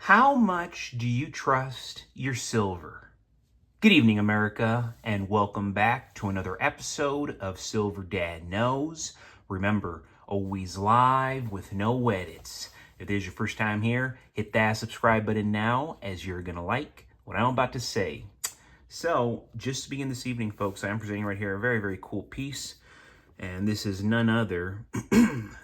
How much do you trust your silver? Good evening, America, and welcome back to another episode of Silver Dad Knows. Remember, always live with no edits. If this is your first time here, hit that subscribe button now, as you're going to like what I'm about to say. So, just to begin this evening, folks, I am presenting right here a very, very cool piece. And this is none other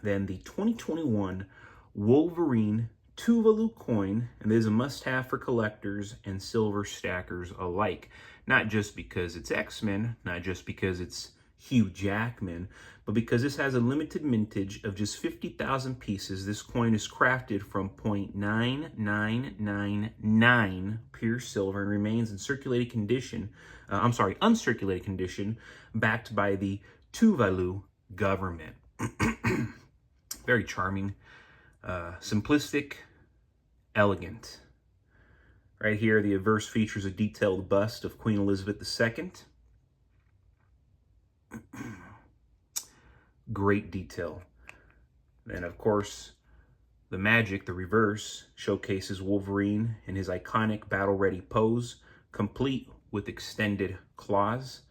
than the 2021 Wolverine Tuvalu coin, and it is a must-have for collectors and silver stackers alike. Not just because it's X-Men, not just because it's Hugh Jackman, but because this has a limited mintage of just 50,000 pieces. This coin is crafted from 0.9999 pure silver and remains in uncirculated condition, backed by the Tuvalu government. Very charming, simplistic, elegant. Right here, the obverse features a detailed bust of Queen Elizabeth II. Great detail. And of course, the magic, the reverse, showcases Wolverine in his iconic battle-ready pose, complete with extended claws.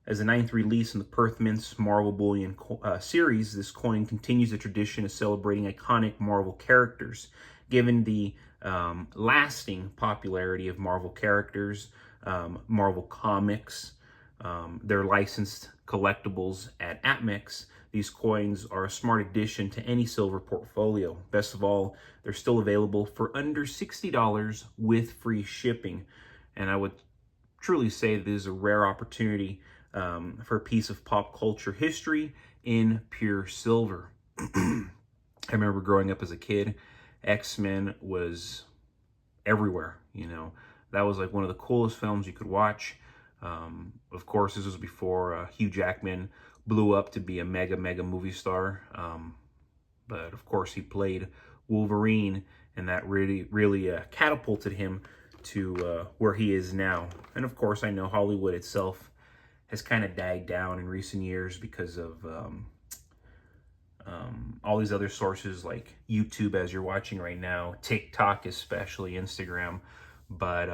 As the 9th release in the Perth Mint's Marvel Bullion series, this coin continues the tradition of celebrating iconic Marvel characters. Given the lasting popularity of Marvel characters, Marvel comics, their licensed collectibles at Atmix, these coins are a smart addition to any silver portfolio. Best of all, they're still available for under $60 with free shipping. And I would truly say that this is a rare opportunity for a piece of pop culture history in pure silver. I remember growing up as a kid, X-Men was everywhere, you know. That was like one of the coolest films you could watch. Of course, this was before Hugh Jackman blew up to be a mega movie star. But of course, he played Wolverine, and that really catapulted him to where he is now. And of course, I know Hollywood itself has kind of died down in recent years because of all these other sources like YouTube, as you're watching right now, TikTok especially, Instagram. But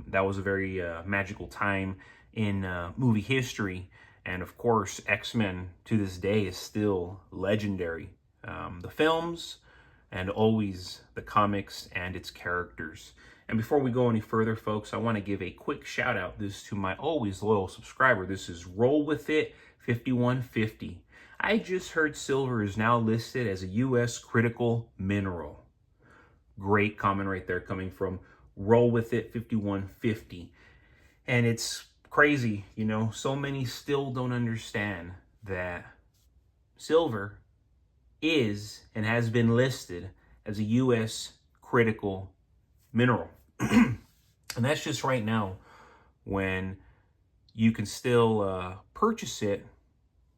that was a very magical time in movie history. And of course, X-Men to this day is still legendary. The films and always the comics and its characters. And before we go any further, folks, I want to give a quick shout out this to my always loyal subscriber. This is Roll With It 5150. I just heard silver is now listed as a U.S. critical mineral. Great comment right there coming from Roll With It 5150. And it's crazy, you know, so many still don't understand that silver is and has been listed as a U.S. critical mineral. And that's just right now, when you can still purchase it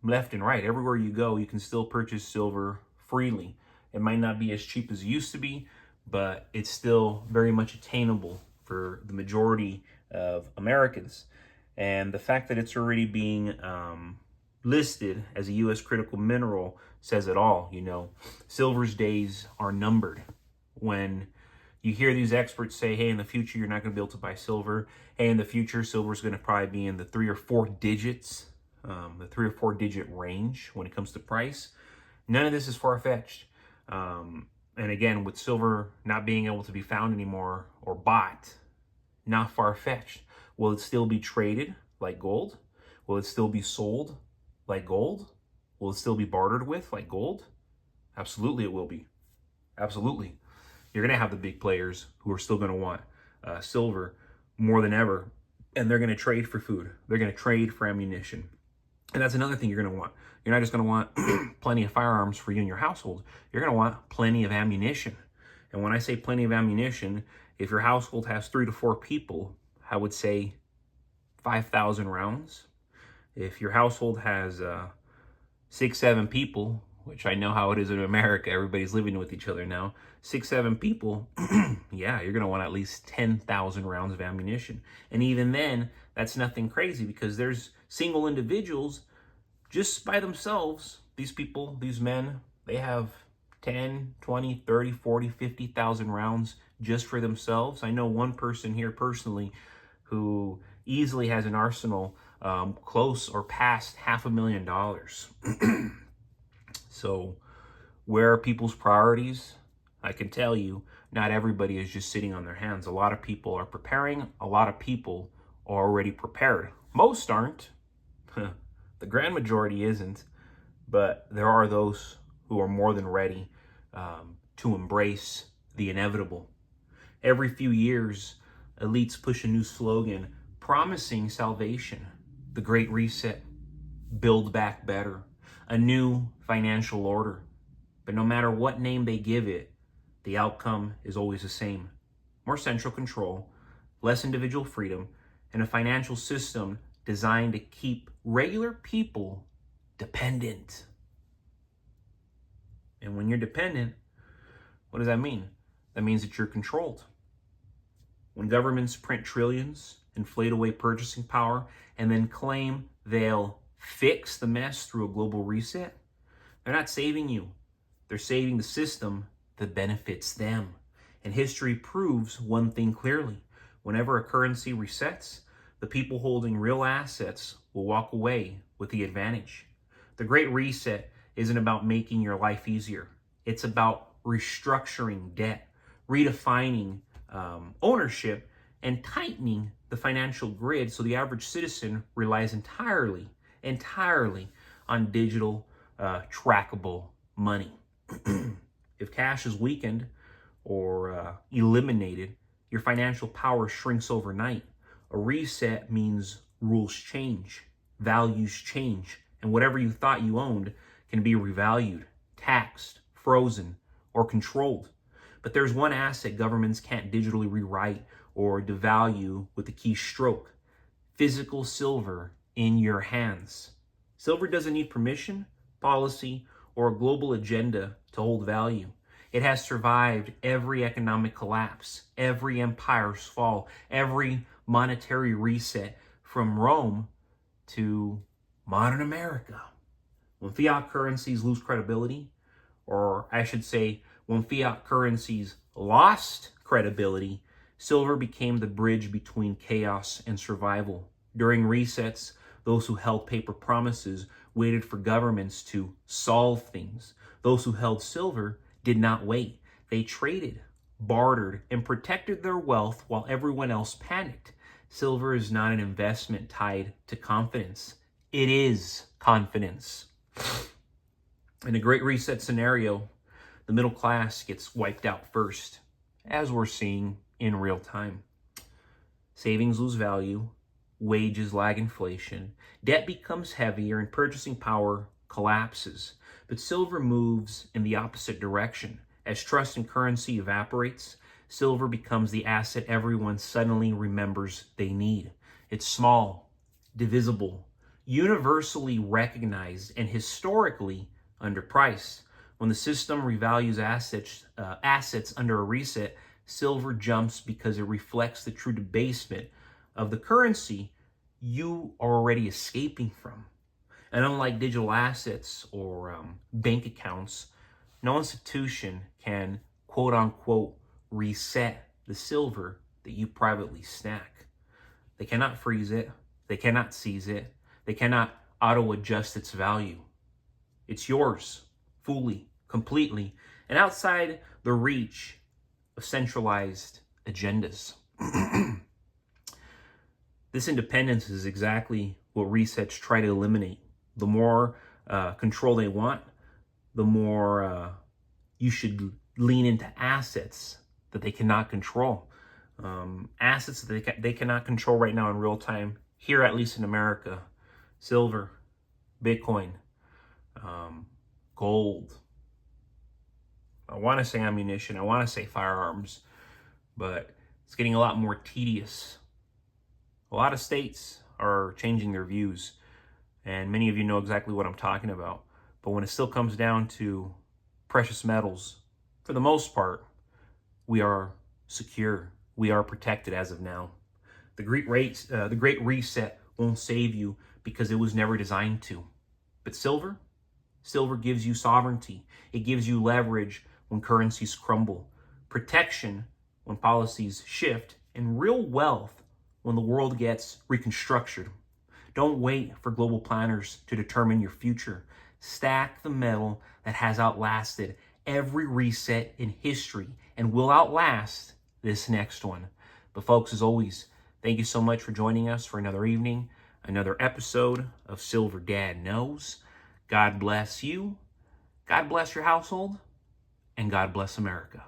left and right. Everywhere you go, you can still purchase silver freely. It might not be as cheap as it used to be, but it's still very much attainable for the majority of Americans. And the fact that it's already being listed as a U.S. critical mineral says it all. You know, silver's days are numbered. When you hear these experts say, hey, in the future, you're not going to be able to buy silver. Hey, in the future, silver's going to probably be in the 3 or 4 digits, the 3 or 4 digit range when it comes to price. None of this is far-fetched. And again, with silver not being able to be found anymore or bought, not far-fetched. Will it still be traded like gold? Will it still be sold like gold? Will it still be bartered with like gold? Absolutely it will be. Absolutely. You're going to have the big players who are still going to want silver more than ever, and they're going to trade for food. They're going to trade for ammunition. And that's another thing you're going to want. You're not just going to want plenty of firearms for you and your household. You're going to want plenty of ammunition. And when I say plenty of ammunition, if your household has 3 to 4 people, I would say 5,000 rounds. If your household has 6, 7 people, which I know how it is in America, everybody's living with each other now, 6, 7 people, yeah, you're going to want at least 10,000 rounds of ammunition. And even then, that's nothing crazy, because there's single individuals just by themselves. These people, these men, they have 10, 20, 30, 40, 50,000 rounds just for themselves. I know one person here personally who easily has an arsenal close or past $500,000. So where are people's priorities? I can tell you, not everybody is just sitting on their hands. A lot of people are preparing. A lot of people are already prepared. Most aren't. The grand majority isn't. But there are those who are more than ready to embrace the inevitable. Every few years, elites push a new slogan promising salvation. The Great Reset, Build Back Better, a new financial order. But no matter what name they give it, the outcome is always the same. More central control, less individual freedom, and a financial system designed to keep regular people dependent. And when you're dependent, what does that mean? That means that you're controlled. When governments print trillions, inflate away purchasing power, and then claim they'll fix the mess through a global reset, they're not saving you. They're saving the system that benefits them. And history proves one thing clearly. Whenever a currency resets, the people holding real assets will walk away with the advantage. The Great Reset isn't about making your life easier. It's about restructuring debt, redefining ownership, and tightening the financial grid so the average citizen relies entirely on digital, trackable money. If cash is weakened or eliminated, your financial power shrinks overnight. A reset means rules change, values change, and whatever you thought you owned can be revalued, taxed, frozen, or controlled. But there's one asset governments can't digitally rewrite or devalue with a keystroke: physical silver in your hands. Silver doesn't need permission, policy, or a global agenda to hold value. It has survived every economic collapse, every empire's fall, every monetary reset from Rome to modern America. When fiat currencies lose credibility, or I should say, when fiat currencies lost credibility, silver became the bridge between chaos and survival. During resets, those who held paper promises waited for governments to solve things. Those who held silver did not wait. They traded, bartered, and protected their wealth while everyone else panicked. Silver is not an investment tied to confidence. It is confidence. In a Great Reset scenario, the middle class gets wiped out first, as we're seeing in real time. Savings lose value, wages lag inflation, debt becomes heavier, and purchasing power collapses. But silver moves in the opposite direction. As trust in currency evaporates, silver becomes the asset everyone suddenly remembers they need. It's small, divisible, universally recognized, and historically underpriced. When the system revalues assets under a reset, silver jumps because it reflects the true debasement of the currency you are already escaping from. And unlike digital assets or bank accounts, no institution can quote unquote reset the silver that you privately stack. They cannot freeze it. They cannot seize it. They cannot auto adjust its value. It's yours, fully, completely, and outside the reach of centralized agendas. This independence is exactly what resets try to eliminate. The more control they want, the more you should lean into assets that they cannot control. Assets that they cannot control right now in real time, here at least in America: silver, Bitcoin, gold. I want to say ammunition, I want to say firearms, but it's getting a lot more tedious. A lot of states are changing their views, and many of you know exactly what I'm talking about. But when it still comes down to precious metals, for the most part, we are secure. We are protected as of now. The Great Reset won't save you because it was never designed to. But silver gives you sovereignty. It gives you leverage when currencies crumble, protection when policies shift, and real wealth when the world gets reconstructed. Don't wait for global planners to determine your future. Stack the metal that has outlasted every reset in history and will outlast this next one. But folks, as always, thank you so much for joining us for another evening, another episode of Silver Dad Knows. God bless you, God bless your household, and God bless America.